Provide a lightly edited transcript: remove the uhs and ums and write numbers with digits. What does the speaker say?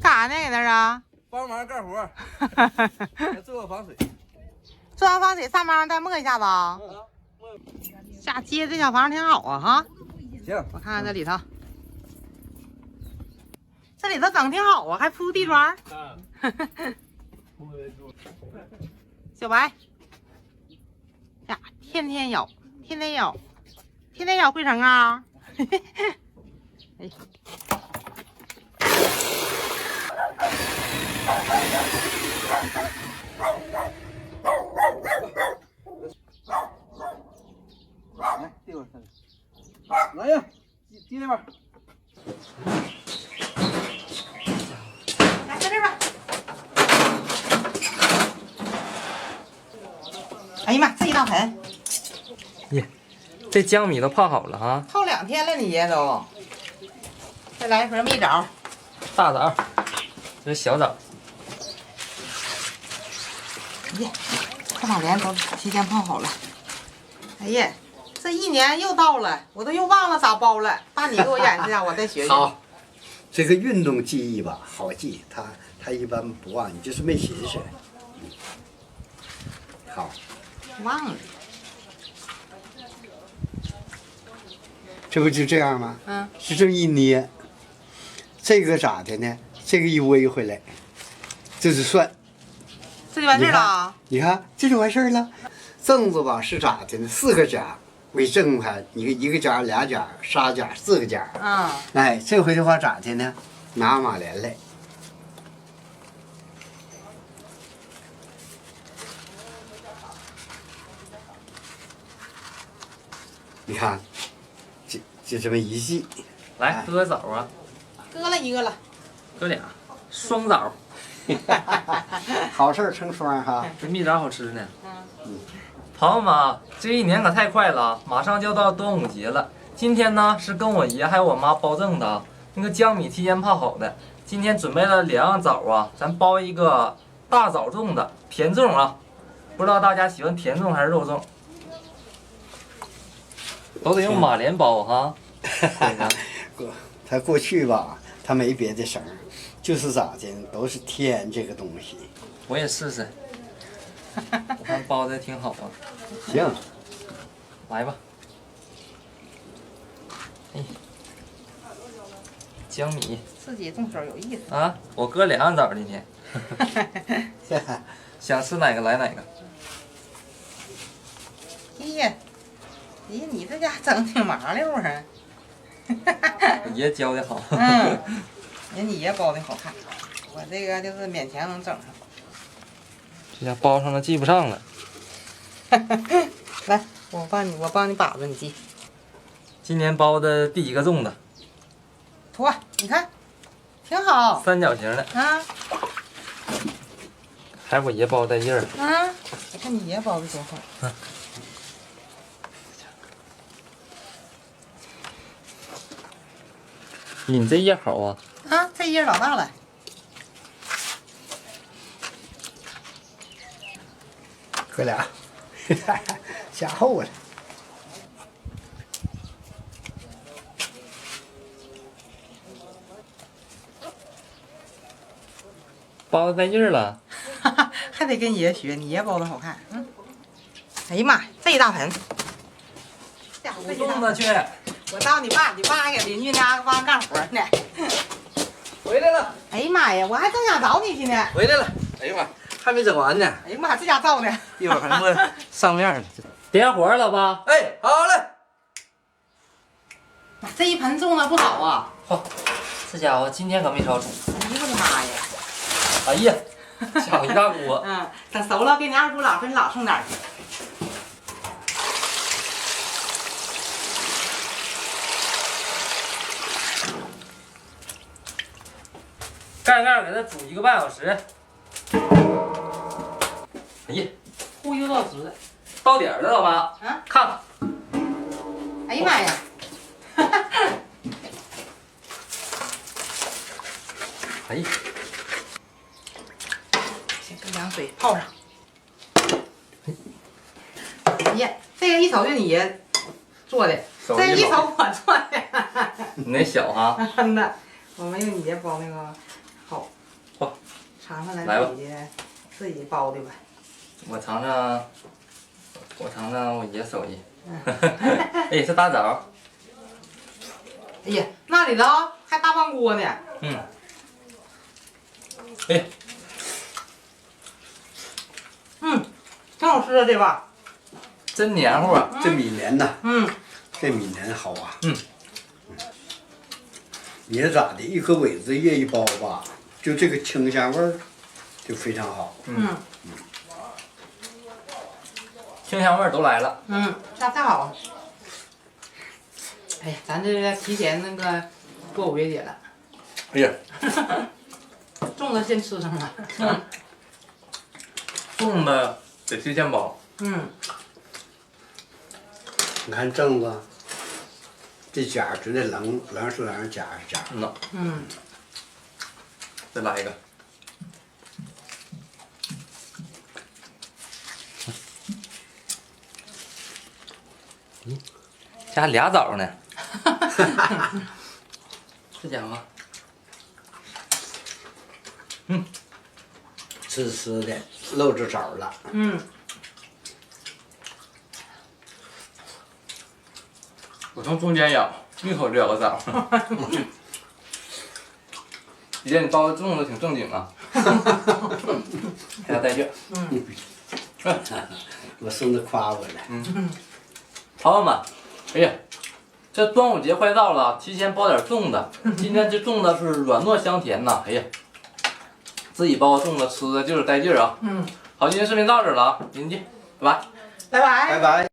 啥呢？搁那儿啊？帮忙干活，做个防水。做完防水上帮再磨一下子啊。下接这小房挺好啊哈。行，我看看这里头，这里头整挺好啊，还铺地砖。小白呀，天天有，天天有，天天有灰尘啊。哎。来，这会儿来呀，进那边。来，搁这边。哎呀妈，这一大盆。耶，这江米都泡好了哈。泡2天了，你爷都。再来一盆蜜枣。大枣，这是小枣。耶，这把莲都提前泡好了。哎呀，这一年又到了，我都又忘了咋包了。爸，你给我演示下，我再学学。好，这个运动记忆吧，好记，他一般不忘，你就是没寻思。好，忘了。这不就这样吗？嗯。是这么一捏，这个咋的呢？这个一围回来，这是算。这就完事儿了啊？你看，这就完事儿了。正子吧是咋的呢？4个夹为正盘，你看1个夹、2夹、3夹、4个夹。嗯。哎，这回的话咋的呢？拿马莲来。你看，就这么一系。来，割枣啊，割了一个了。割俩，双枣。好事成双哈。这蜜枣好吃呢。嗯。朋友们啊，这一年可太快了，马上就要到端午节了。今天呢是跟我爷还有我妈包粽的，那个江米提前泡好的。今天准备了2样枣啊，咱包一个大枣粽的甜粽啊。不知道大家喜欢甜粽还是肉粽？都得用马莲包哈。他过去吧，他没别的绳儿，就是咋的，都是添这个东西。我也试试，我看包的挺好啊。行，来吧。哎，江米自己动手有意思啊！我割2样枣今天，想吃哪个来哪个。哎呀，咦，你这家整挺麻溜啊！我爷教的好。嗯，人你爷包的好看，我这个就是勉强能整上。这家包上了系不上了。来，我帮你把着，你系。今年包的第一个粽子，托，你看，挺好。三角形的，啊还是我爷包带劲儿。啊！我看你爷包的多好。你这叶好啊！啊，这叶老大了。哥俩，加厚了。包的带劲儿了。还得跟爷学，你爷包的好看。嗯。哎呀妈呀，这一大盆。煮粽子去。我当你爸还给邻居家帮干活呢。回来了。哎呀妈呀，我还正想找你去呢。回来了。哎呀妈，还没整完呢。哎呀妈，这家造呢。一会儿还摸上面呢。点火，老爸。哎，好嘞。这一盆种的不少啊。嚯，这家伙今天可没少煮。哎呦我的妈呀！哎呀，小一大锅。嗯，等熟了给你二姑姥跟你姥送点去。盖盖给它煮1个半小时。哎呀，忽悠到时，到点儿了，老爸。啊，看看。哎呀妈呀！哎呀，先跟凉水泡上。哎呀，这个一瞅就你爷做的，这一瞅我做的。你那小哈。真的，我没有你爷包那个好。尝尝咱来吧自己包的吧。我尝尝我爷手艺。哎，这大枣。哎呀，那里头还大半锅呢。嗯。哎。嗯，挺好吃的这把。真黏糊啊！这米黏呐，嗯，这米黏好啊。嗯。你这咋的？一颗苇子叶一包吧，就这个清香味儿就非常好。嗯。清香味儿都来了。嗯，下太好了。哎呀，咱这个提前那个过5月节了。哎呀，粽子先吃上了。粽子得提前包。嗯。你看粽子，这夹绝对棱是棱，夹是夹。嗯呐。嗯。再来一个。加俩枣呢。这家伙。湿的，露着枣了。嗯。我从中间咬，一口就咬个枣。姐，你包的粽子挺正经啊。给他带劲。嗯。我孙子夸我了。朋友们，哎呀，这端午节快到了，提前包点粽子。今天这粽子是软糯香甜呐，哎呀，自己包的粽子吃的就是带劲儿啊。嗯。好，今天视频到这儿了啊，明天见，拜拜。拜拜。拜拜。